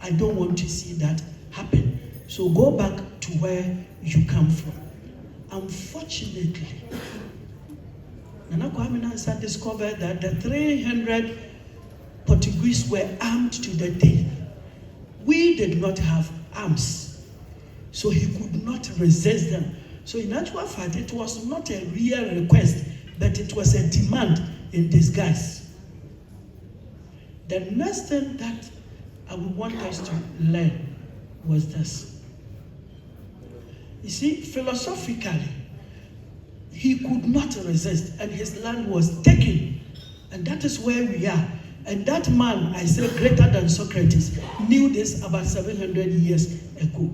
I don't want to see that happen. So go back to where you come from. Unfortunately, Nana Kwame Nkrumah discovered that the 300 Portuguese were armed to the teeth. We did not have arms, so he could not resist them. So in actual fact, it was not a real request, but it was a demand in disguise. The next thing that I would want us to learn was this. You see, philosophically, he could not resist, and his land was taken. And that is where we are. And that man, I say greater than Socrates, knew this about 700 years ago.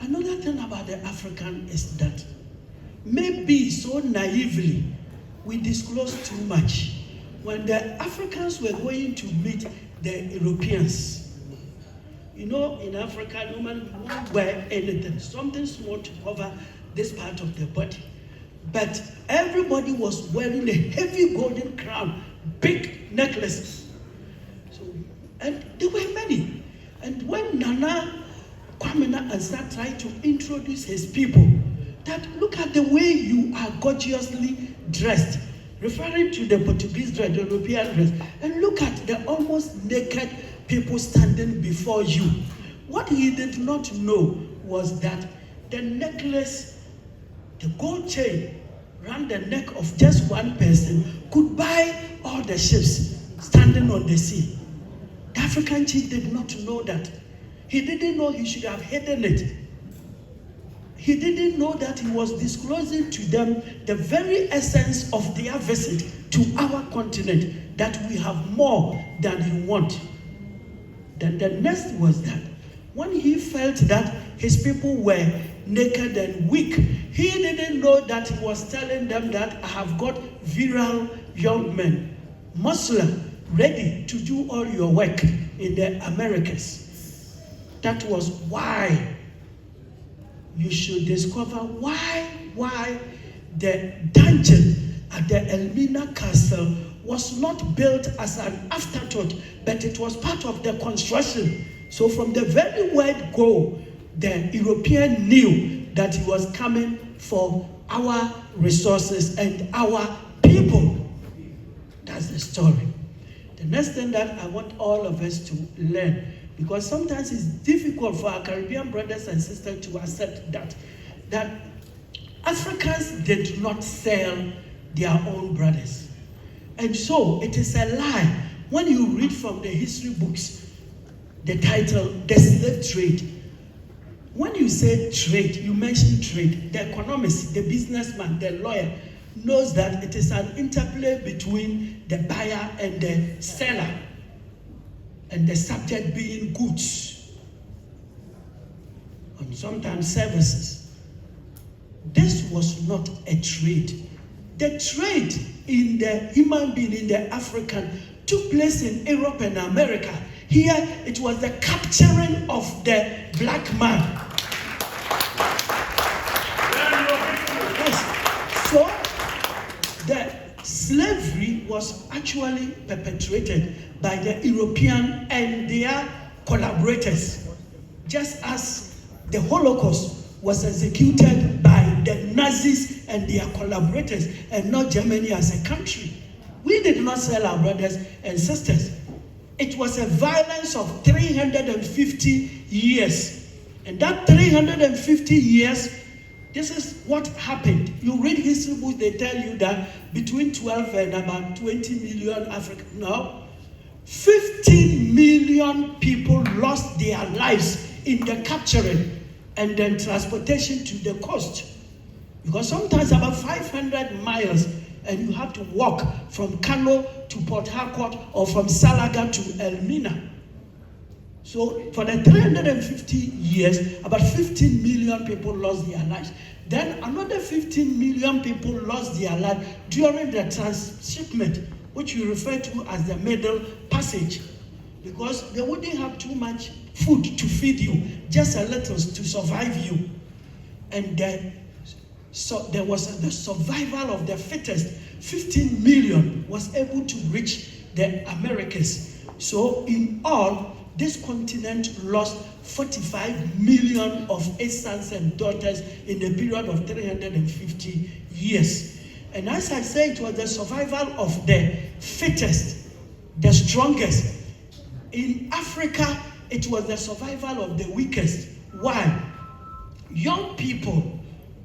Another thing about the African is that maybe so naively we disclose too much. When the Africans were going to meet the Europeans, you know, in Africa, normally we won't wear anything, something small to cover this part of the body. But everybody was wearing a heavy golden crown, big necklaces. So, and there were many. And when Nana Kwame Nkrumah tried to introduce his people, that look at the way you are gorgeously dressed, referring to the Portuguese dress, the European dress, and look at the almost naked people standing before you. What he did not know was that the necklace, the gold chain around the neck of just one person could buy all the ships standing on the sea. The African chief did not know that. He didn't know he should have hidden it. He didn't know that he was disclosing to them the very essence of their visit to our continent, that we have more than you want. Then the next was that when he felt that his people were naked and weak, he didn't know that he was telling them that I have got virile young men, muscular, ready to do all your work in the Americas. That was why you should discover why the dungeon at the Elmina Castle was not built as an afterthought, but it was part of the construction. So from the very word go, the European knew that he was coming for our resources and our people. That's the story. The next thing that I want all of us to learn, because sometimes it's difficult for our Caribbean brothers and sisters to accept that Africans did not sell their own brothers. And so it is a lie. When you read from the history books, the title, The Slave Trade. When you say trade, you mention trade. The economist, the businessman, the lawyer knows that it is an interplay between the buyer and the seller, and the subject being goods and sometimes services. This was not a trade. The trade in the human being, in the African, took place in Europe and America. Here, it was the capturing of the black man. Yes. So, the slavery was actually perpetrated by the European and their collaborators, just as the Holocaust was executed by the Nazis and their collaborators, and not Germany as a country. We did not sell our brothers and sisters. It was a violence of 350 years. And that 350 years, this is what happened. You read history books, they tell you that between 12 and about 20 million Africans, no, 15 million people lost their lives in the capturing and then transportation to the coast. Because sometimes about 500 miles, and you have to walk from Kano to Port Harcourt or from Salaga to Elmina. So for the 350 years, about 15 million people lost their lives. Then another 15 million people lost their lives during the transshipment, which we refer to as the Middle Passage, because they wouldn't have too much food to feed you, just a little to survive you. And so there was the survival of the fittest. 15 million was able to reach the Americas. So in all, this continent lost 45 million of its sons and daughters in a period of 350 years. And as I say, it was the survival of the fittest, the strongest. In Africa, it was the survival of the weakest. Why? Young people,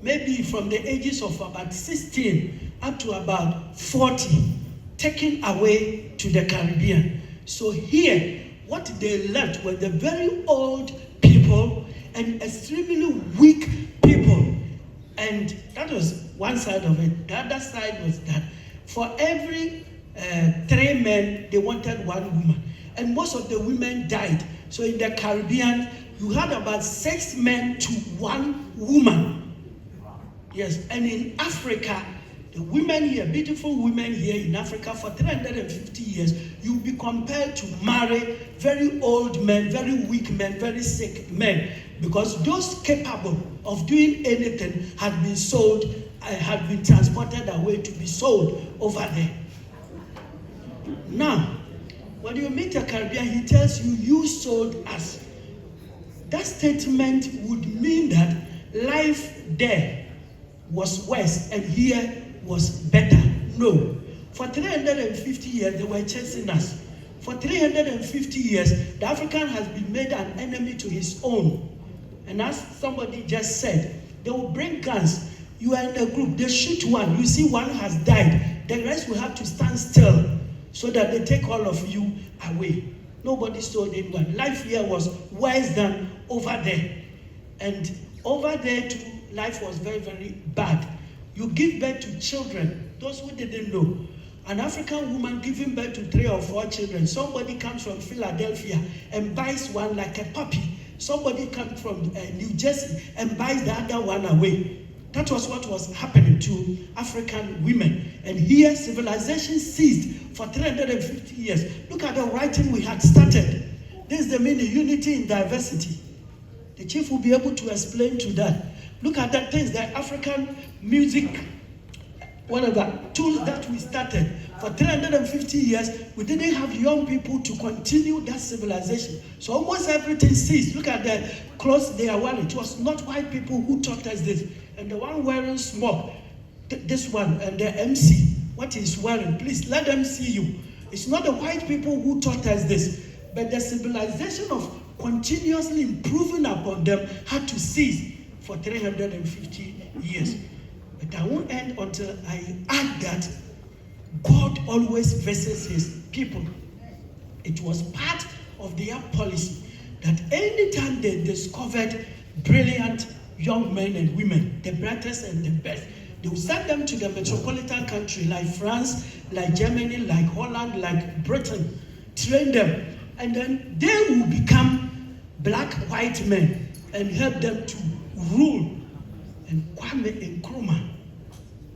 maybe from the ages of about 16 up to about 40, taken away to the Caribbean. So here, what they left were the very old people and extremely weak people. And that was one side of it. The other side was that for every 3 men, they wanted 1 woman. And most of the women died. So in the Caribbean, you had about 6 men to 1 woman. Yes, and in Africa, the women here, beautiful women here in Africa, for 350 years, you'll be compelled to marry very old men, very weak men, very sick men, because those capable of doing anything had been sold, had been transported away to be sold over there. Now, when you meet a Caribbean, he tells you, you sold us. That statement would mean that life there was worse and here was better. No. For 350 years, they were chasing us. For 350 years, the African has been made an enemy to his own. And as somebody just said, they will bring guns. You are in a group, they shoot one. You see one has died. The rest will have to stand still so that they take all of you away. Nobody sold anyone. Life here was worse than over there. And over there too, life was very, very bad. You give birth to children, those who didn't know. An African woman giving birth to 3 or 4 children. Somebody comes from Philadelphia and buys one like a puppy. Somebody comes from New Jersey and buys the other one away. That was what was happening to African women. And here, civilization ceased for 350 years. Look at the writing we had started. This is the meaning, unity in diversity. The chief will be able to explain to that. Look at the things, the African music, whatever, tools that we started. For 350 years, we didn't have young people to continue that civilization. So almost everything ceased. Look at the clothes they are wearing. It was not white people who taught us this. And the one wearing smoke, this one, and the MC, what he's wearing, please let them see you. It's not the white people who taught us this, but the civilization of continuously improving upon them had to cease for 350 years. But I won't end until I add that God always visits his people. It was part of their policy that anytime they discovered brilliant young men and women, the brightest and the best, they would send them to the metropolitan country like France, like Germany, like Holland, like Britain, train them, and then they will become black, white men and help them to rule. And Kwame Nkrumah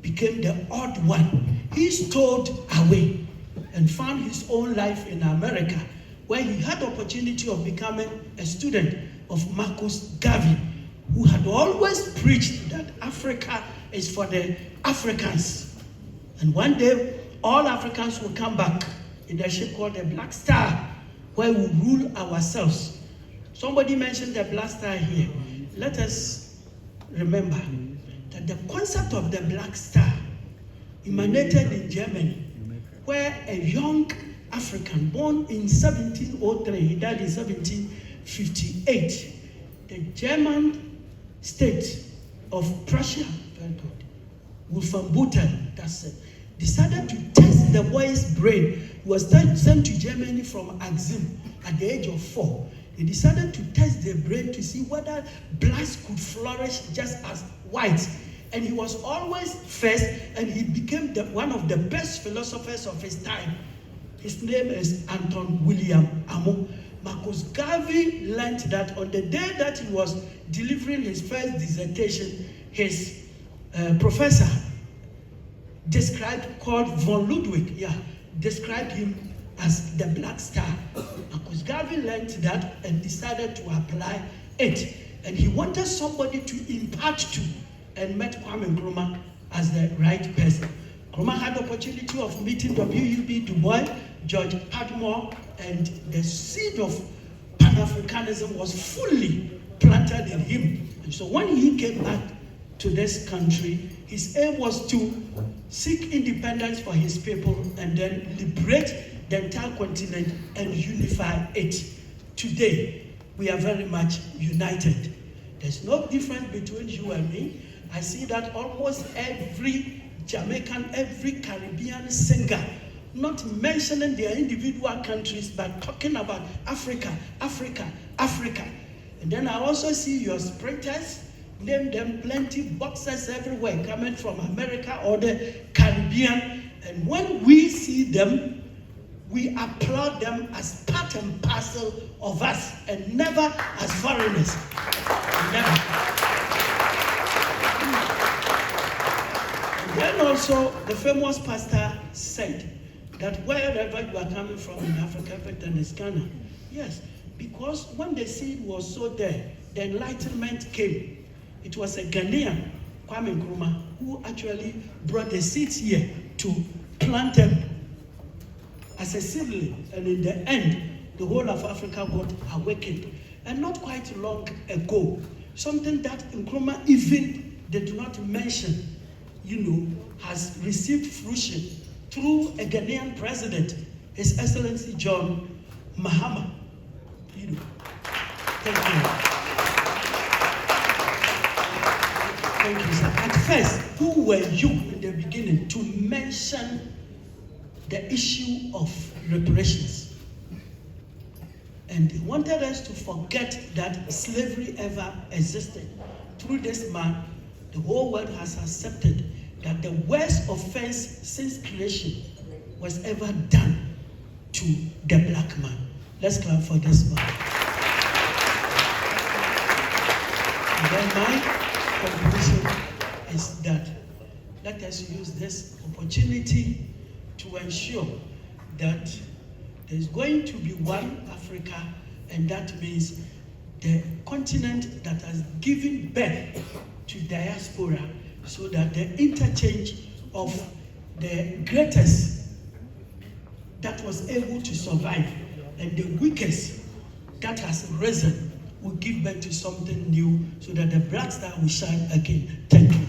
became the odd one. He stowed away and found his own life in America, where he had the opportunity of becoming a student of Marcus Garvey, who had always preached that Africa is for the Africans. And one day, all Africans will come back in a ship called the Black Star, where we rule ourselves. Somebody mentioned the Black Star here. Let us remember that the concept of the Black Star emanated in Germany, where a young African born in 1703, he died in 1758, the German state of Prussia, very good, Wolfenbüttel, that's it, decided to test the boy's brain. He was sent to Germany from Axim at the age of 4. They decided to test their brain to see whether blacks could flourish just as whites. And he was always first, and he became one of the best philosophers of his time. His name is Anton William Amo. Marcus Garvey learned that on the day that he was delivering his first dissertation, his professor called von Ludwig, described him as the Black Star. Marcus Garvey learned that and decided to apply it. And he wanted somebody to impart to, and met Kwame Nkrumah as the right person. Nkrumah had the opportunity of meeting W.E.B. Du Bois, George Padmore, and the seed of Pan-Africanism was fully planted in him. And so when he came back to this country, his aim was to seek independence for his people and then liberate the entire continent and unify it. Today, we are very much united. There's no difference between you and me. I see that almost every Jamaican, every Caribbean singer, not mentioning their individual countries, but talking about Africa, Africa, Africa. And then I also see your sprinters, name them, plenty boxers everywhere coming from America or the Caribbean. And when we see them, we applaud them as part and parcel of us and never as foreigners. Never. And then also the famous pastor said that wherever you are coming from in Africa, everything is Ghana. Yes, because when the seed was sowed there, the enlightenment came. It was a Ghanaian, Kwame Nkrumah, who actually brought the seeds here to plant them as a seedling. And in the end, the whole of Africa got awakened. And not quite long ago, something that Nkrumah even did not mention, has received fruition through a Ghanaian president, His Excellency John Mahama. Thank you. Thank you, sir. At first, who were you in the beginning to mention the issue of reparations? And they wanted us to forget that slavery ever existed. Through this man, the whole world has accepted that the worst offense since creation was ever done to the black man. Let's clap for this man. And then my conclusion is that let us use this opportunity to ensure that there's going to be one Africa, and that means the continent that has given birth to diaspora, so that the interchange of the greatest that was able to survive and the weakest that has risen will give birth to something new, so that the bright star will shine again. Thank you.